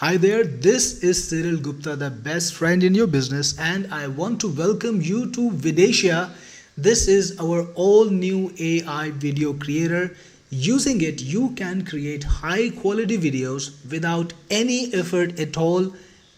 Hi there, this is Cyril Gupta, the best friend in your business, and I want to welcome you to Vidatia. This is our all new AI video creator. Using it, you can create high quality videos without any effort at all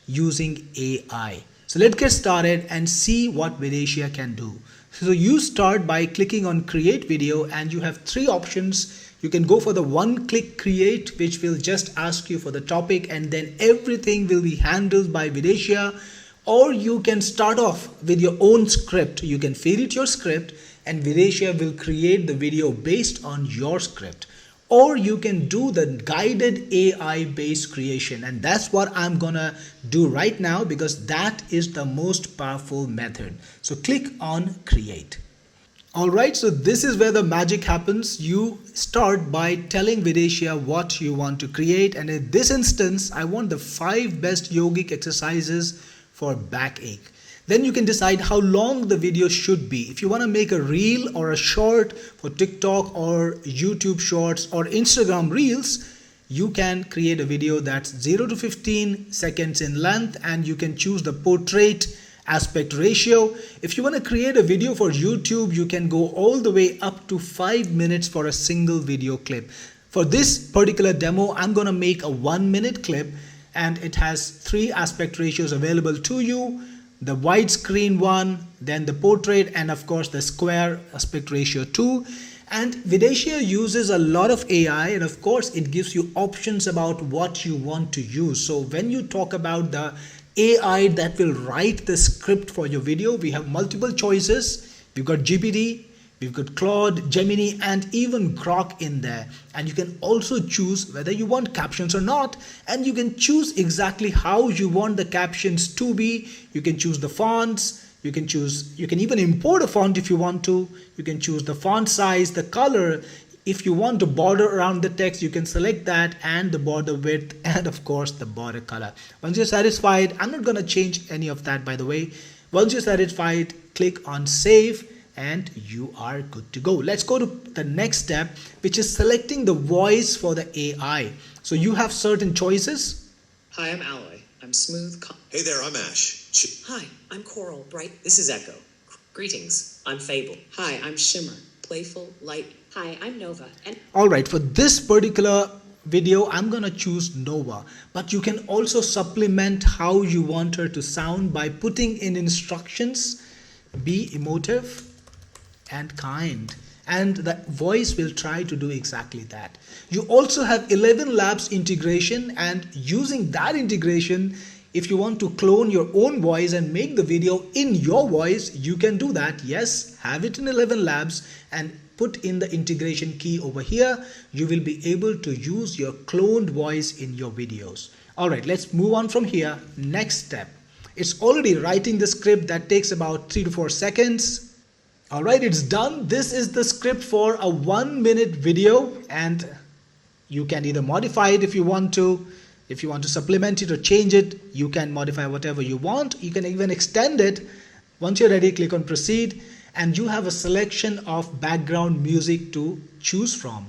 using AI. So let's get started and see what Vidatia can do. So you start by clicking on create video and you have three options. You can go for the one-click create, which will just ask you for the topic and then everything will be handled by Vidatia. Or you can start off with your own script. You can feed it your script and Vidatia will create the video based on your script. Or you can do the guided AI based creation, and that's what I'm gonna do right now because that is the most powerful method. So click on create. Alright, so this is where the magic happens. You start by telling Vidatia what you want to create, and in this instance I want the 5 best yogic exercises for backache. Then you can decide how long the video should be. If you want to make a reel or a short for TikTok or YouTube shorts or Instagram reels, you can create a video that's 0 to 15 seconds in length and you can choose the portrait aspect ratio. If you want to create a video for YouTube, you can go all the way up to 5 minutes for a single video clip. For this particular demo, I'm going to make a 1-minute clip and it has 3 aspect ratios available to you. The widescreen one, then the portrait, and of course the square aspect ratio 2. And Vidatia uses a lot of AI, and of course it gives you options about what you want to use. So when you talk about the AI that will write the script for your video, we have multiple choices. We've got GPT, we've got Claude, Gemini, and even Grok in there. And you can also choose whether you want captions or not. And you can choose exactly how you want the captions to be. You can choose the fonts. You can even import a font if you want to. You can choose the font size, the color. If you want to border around the text, you can select that, and the border width, and of course the border color. Once you're satisfied, I'm not going to change any of that, by the way. Once you're satisfied, click on save and you are good to go. Let's go to the next step, which is selecting the voice for the AI. So you have certain choices. Hi, I'm Alloy. I'm smooth. Hey there, I'm Ash. Hi, I'm Coral. Bright. This is Echo. Greetings. I'm Fable. Hi, I'm Shimmer. Playful, light. Hi, I'm Nova. And Alright, for this particular video, I'm gonna choose Nova, but you can also supplement how you want her to sound by putting in instructions, be emotive and kind, and the voice will try to do exactly that. You also have 11 labs integration, and using that integration, if you want to clone your own voice and make the video in your voice, you can do that. Yes, have it in 11 labs and put in the integration key over here. You will be able to use your cloned voice in your videos. Alright, let's move on from here. Next step. It's already writing the script that takes about 3 to 4 seconds. Alright, it's done. This is the script for a 1-minute video, and you can either modify it if you want to. If you want to supplement it or change it, you can modify whatever you want. You can even extend it. Once you're ready, click on proceed, and you have a selection of background music to choose from.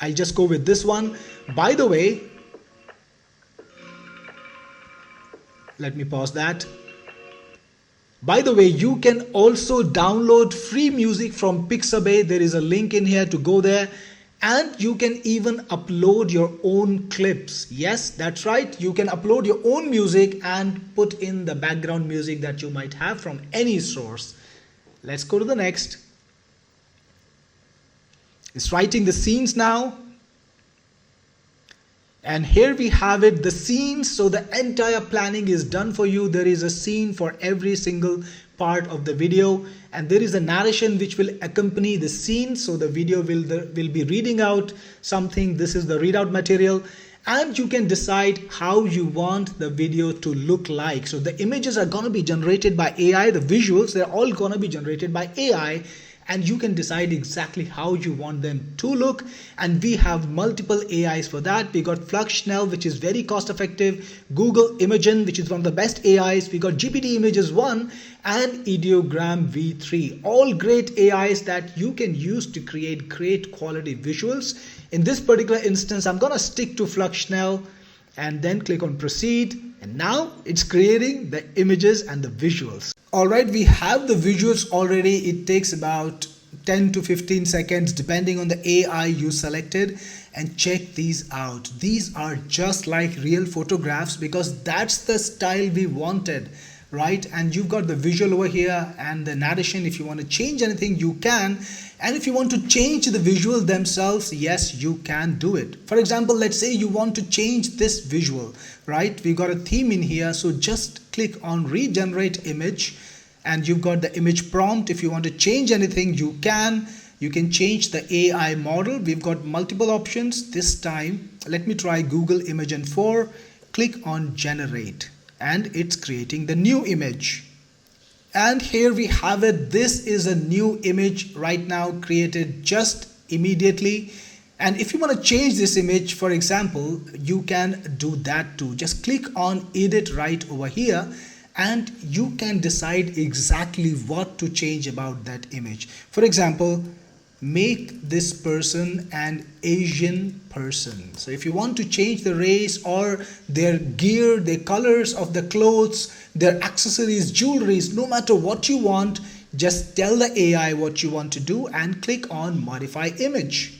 I'll just go with this one. By the way, let me pause that. By the way, you can also download free music from Pixabay. There is a link in here to go there. And you can even upload your own clips. Yes, that's right. You can upload your own music and put in the background music that you might have from any source. Let's go to the next. It's writing the scenes now. And here we have it, the scenes. So the entire planning is done for you. There is a scene for every single part of the video, and there is a narration which will accompany the scene. So the video will be reading out something. This is the readout material, and you can decide how you want the video to look like. So the images are going to be generated by AI. The visuals, they're all going to be generated by AI. and you can decide exactly how you want them to look. And we have multiple AIs for that. We got Fluxnell, which is very cost effective, Google Imagen, which is one of the best AIs, we got GPT Images 1 and Ideogram V3, all great AIs that you can use to create great quality visuals. In this particular instance, I'm gonna stick to Fluxnell and then click on proceed, and now it's creating the images and the visuals. Alright, we have the visuals already. It takes about 10 to 15 seconds depending on the AI you selected. And check these out. These are just like real photographs because that's the style we wanted, right? And you've got the visual over here and the narration. If you want to change anything, you can. And if you want to change the visual themselves, yes, you can do it. For example, let's say you want to change this visual, right? We've got a theme in here. So just click on regenerate image and you've got the image prompt. If you want to change anything, you can. You can change the AI model. We've got multiple options. This time, let me try Google Imagen 4. Click on generate and it's creating the new image. And here we have it. This is a new image right now created just immediately. And if you want to change this image, for example, you can do that too. Just click on edit right over here and you can decide exactly what to change about that image. For example, make this person an Asian person. So if you want to change the race or their gear, their colors of the clothes, their accessories, jewelries, no matter what you want, just tell the AI what you want to do and click on modify image.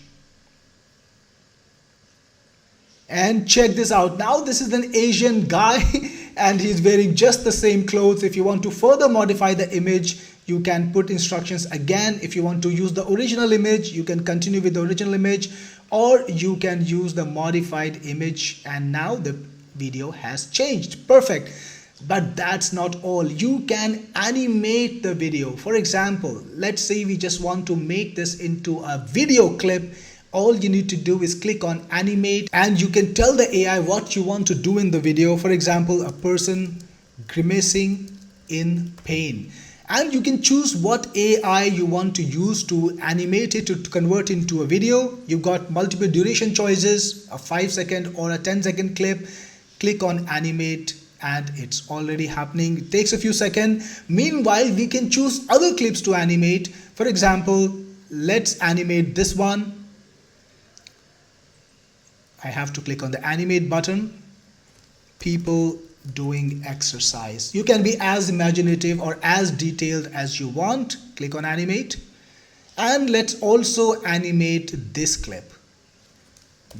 And check this out. Now this is an Asian guy and he's wearing just the same clothes. If you want to further modify the image, you can put instructions again. If you want to use the original image, you can continue with the original image, or you can use the modified image, and now the video has changed. Perfect. But that's not all. You can animate the video. For example, let's say we just want to make this into a video clip. All you need to do is click on animate and you can tell the AI what you want to do in the video. For example, a person grimacing in pain. And you can choose what AI you want to use to animate it to convert into a video. You've got multiple duration choices, a 5-second or a 10-second clip. Click on animate and it's already happening. It takes a few seconds. Meanwhile, we can choose other clips to animate. For example, let's animate this one. I have to click on the animate button. People doing exercise. You can be as imaginative or as detailed as you want. Click on animate. And let's also animate this clip.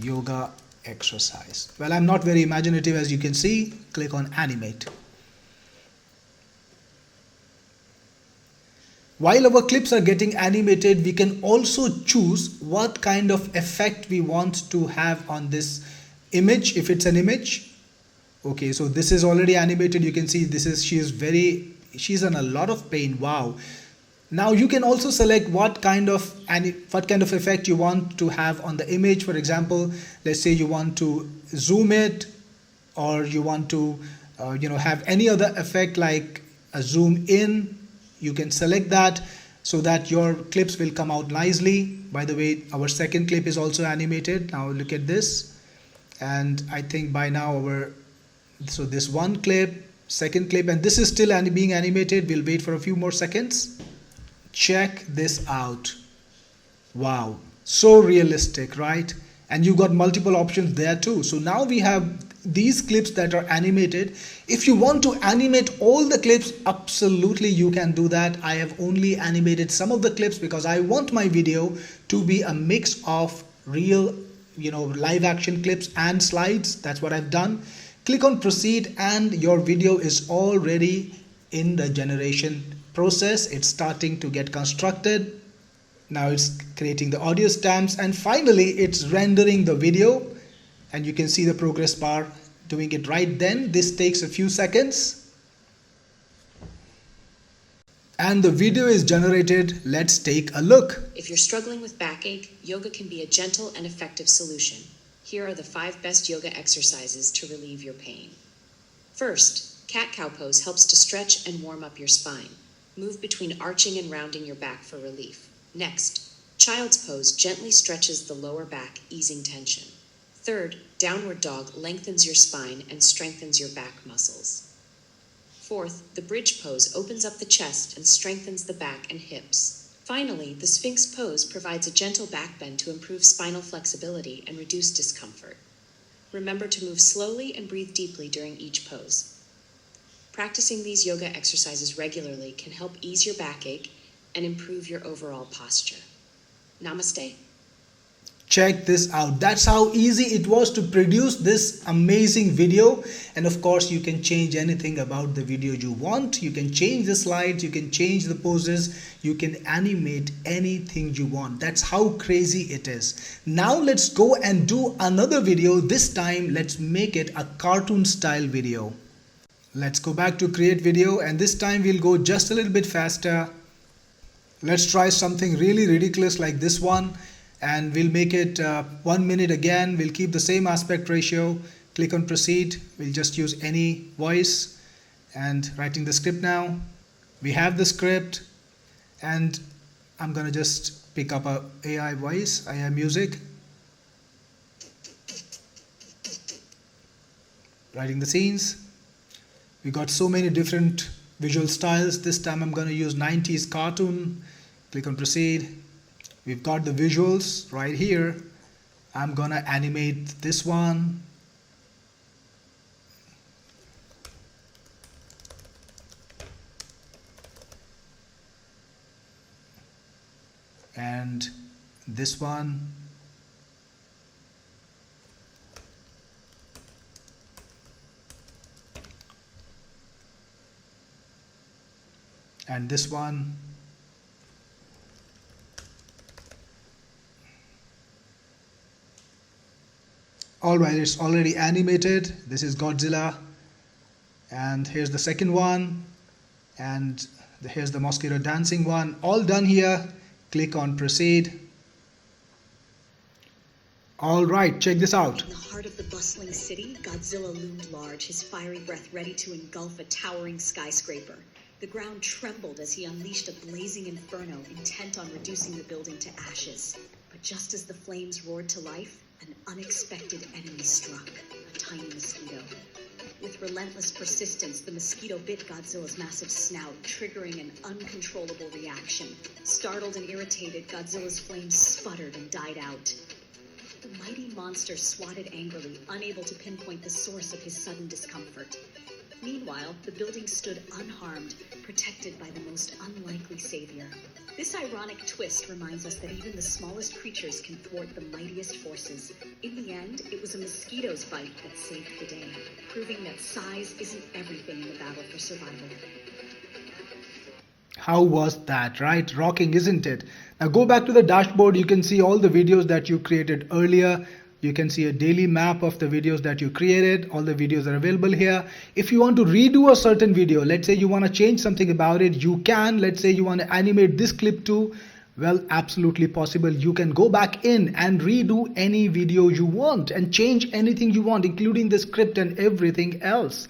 Yoga exercise. Well, I'm not very imaginative as you can see. Click on animate. While our clips are getting animated, we can also choose what kind of effect we want to have on this image, if it's an image. Okay, so this is already animated. You can see this is, she's in a lot of pain. Wow. Now you can also select what kind of effect you want to have on the image. For example, let's say you want to zoom it, or you want to have any other effect like a zoom in. You can select that so that your clips will come out nicely. By the way, our second clip is also animated. Now look at this, and I think by now so this one clip, second clip, and this is still being animated. We'll wait for a few more seconds. Check this out. Wow, so realistic, right? And you got multiple options there too. So now we have these clips that are animated. If you want to animate all the clips, absolutely you can do that. I have only animated some of the clips because I want my video to be a mix of real, live action clips and slides. That's what I've done. Click on proceed and your video is already in the generation process. It's starting to get constructed. Now it's creating the audio stamps and finally it's rendering the video, and you can see the progress bar doing it right then. This takes a few seconds and the video is generated. Let's take a look. If you're struggling with backache, yoga can be a gentle and effective solution. Here are the 5 best yoga exercises to relieve your pain. First, cat-cow pose helps to stretch and warm up your spine. Move between arching and rounding your back for relief. Next, child's pose gently stretches the lower back, easing tension. Third, downward dog lengthens your spine and strengthens your back muscles. Fourth, the bridge pose opens up the chest and strengthens the back and hips. Finally, the Sphinx pose provides a gentle back bend to improve spinal flexibility and reduce discomfort. Remember to move slowly and breathe deeply during each pose. Practicing these yoga exercises regularly can help ease your backache and improve your overall posture. Namaste. Check this out. That's how easy it was to produce this amazing video. And of course, you can change anything about the video you want. You can change the slides, you can change the poses, you can animate anything you want. That's how crazy it is. Now let's go and do another video. This time, let's make it a cartoon style video. Let's go back to create video, and this time we'll go just a little bit faster. Let's try something really ridiculous like this one. And we'll make it 1 minute again. We'll keep the same aspect ratio. Click on proceed. We'll just use any voice and writing the script now. We have the script, and I'm gonna just pick up a AI voice, AI music. Writing the scenes. We got so many different visual styles. This time I'm gonna use 90s cartoon. Click on proceed. We've got the visuals right here. I'm gonna animate this one. And this one. And this one. Alright, it's already animated. This is Godzilla. And here's the second one. And here's the mosquito dancing one. All done here. Click on proceed. Alright, check this out. In the heart of the bustling city, Godzilla loomed large, his fiery breath ready to engulf a towering skyscraper. The ground trembled as he unleashed a blazing inferno, intent on reducing the building to ashes. But just as the flames roared to life, an unexpected enemy struck, a tiny mosquito. With relentless persistence, the mosquito bit Godzilla's massive snout, triggering an uncontrollable reaction. Startled and irritated, Godzilla's flames sputtered and died out. The mighty monster swatted angrily, unable to pinpoint the source of his sudden discomfort. Meanwhile, the building stood unharmed, protected by the most unlikely savior. This ironic twist reminds us that even the smallest creatures can thwart the mightiest forces. In the end, it was a mosquito's bite that saved the day, proving that size isn't everything in the battle for survival. How was that, right? Rocking, isn't it? Now go back to the dashboard. You can see all the videos that you created earlier. You can see a daily map of the videos that you created. All the videos are available here. If you want to redo a certain video, let's say you want to change something about it, you can. Let's say you want to animate this clip too. Well, absolutely possible. You can go back in and redo any video you want and change anything you want, including the script and everything else.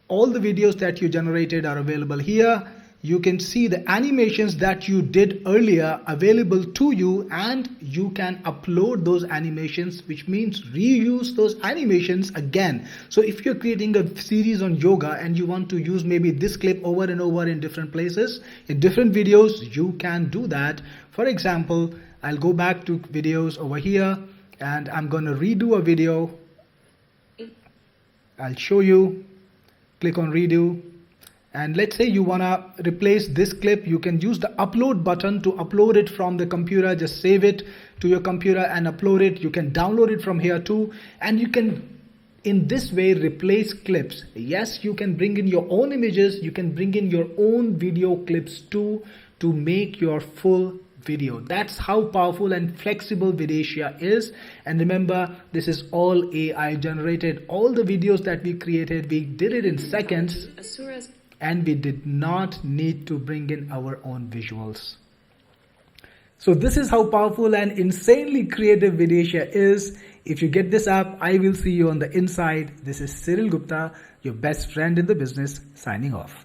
All the videos that you generated are available here. You can see the animations that you did earlier available to you, and you can upload those animations, which means reuse those animations again. So if you're creating a series on yoga and you want to use maybe this clip over and over in different places, in different videos, you can do that. For example, I'll go back to videos over here and I'm going to redo a video. I'll show you. Click on redo. And let's say you want to replace this clip. You can use the upload button to upload it from the computer. Just save it to your computer and upload it. You can download it from here too. And you can, in this way, replace clips. Yes, you can bring in your own images. You can bring in your own video clips too to make your full video. That's how powerful and flexible Vidatia is. And remember, this is all AI generated. All the videos that we created, we did it in seconds. And we did not need to bring in our own visuals. So this is how powerful and insanely creative Vidatia is. If you get this app, I will see you on the inside. This is Cyril Gupta, your best friend in the business, signing off.